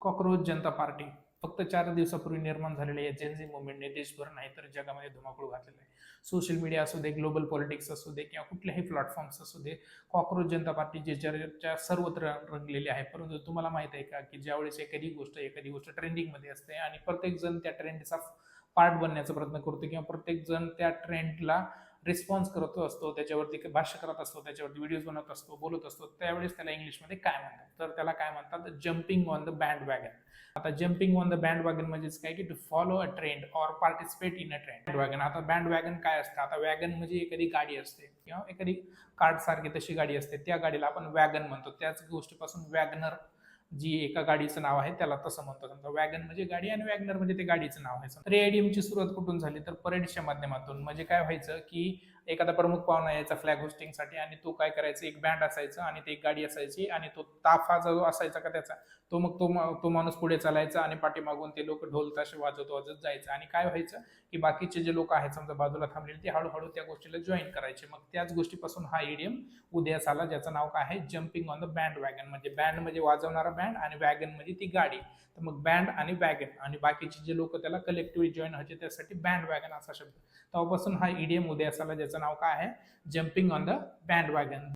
Cockroach जनता party फक्त 4 दिवसापूर्वी निर्माण झालेल्या या जेनझी मुवमेंटने देशभर नाही तर जगामध्ये धुमाकूळ घातलेला आहे. सोशल मीडिया असू दे, ग्लोबल पॉलिटिक्स असू दे किंवा कुठल्याही प्लॅटफॉर्म्स असू दे, कॉकरोच जनता पार्टी जे चर्चा सर्वत्र रंगलेली आहे. परंतु तुम्हाला माहित आहे का की ज्यावेळेस एखादी गोष्ट ट्रेंडिंगमध्ये असते आणि प्रत्येक जण त्या ट्रेंडचा पार्ट बनण्याचा प्रयत्न करतो किंवा प्रत्येक जण त्या ट्रेंडला रिस्पॉन्स करत असतो, त्याच्यावरती भाष्य करत असतो, त्याच्यावरती व्हिडिओज बनवत असतो, बोलत असतो, त्यावेळेस त्याला इंग्लिशमध्ये काय म्हणतात, तर त्याला काय म्हणतात, jumping on the band wagon. आता jumping on the band wagon म्हणजेच काय की to follow a trend or participate in a trend. Wagon, आता बँड वॅगन काय असतं, आता वॅगन म्हणजे एखादी गाडी असते किंवा एखादी कार्ड सारखी तशी गाडी असते, त्या गाडीला आपण वॅगन म्हणतो. त्याच गोष्टीपासून वॅगनर जी एका गाडीचं नाव आहे त्याला तसं म्हणतो. समजा वॅगन म्हणजे गाडी आणि वॅगनर म्हणजे ते गाडीचं नाव आहे. तर एआयडीएमची सुरुवात कुठून झाली, तर परेडच्या माध्यमातून. म्हणजे काय व्हायचं की एखादा प्रमुख पाहुणा यायचा फ्लॅग होस्टिंगसाठी आणि तो काय करायचा, एक बँड असायचा आणि ती एक गाडी असायची आणि तो ताफा जो असायचा का त्याचा, तो माणूस पुढे चालायचा आणि पाठीमागून ते लोक ढोल ताशे वाजत वाजत जायचं. आणि काय व्हायचं की बाकीचे जे लोक आहेत समजा बाजूला थांबलेले, ते हळूहळू त्या गोष्टीला जॉईन करायचे. मग त्याच गोष्टीपासून हा इडियम उदयास आला, ज्याचं नाव काय आहे, jumping on the band wagon. म्हणजे बँड म्हणजे वाजवणारा बँड आणि वॅगन म्हणजे ती गाडी. तर मग बँड आणि वॅगन आणि बाकीचे जे लोक त्याला कलेक्टिव्हली जॉईन व्हायचे त्यासाठी बँड वॅगन असा शब्द. तेव्हापासून हा इडियम उदयास आला, ज्याचं नाव काय आहे, jumping on the band wagon.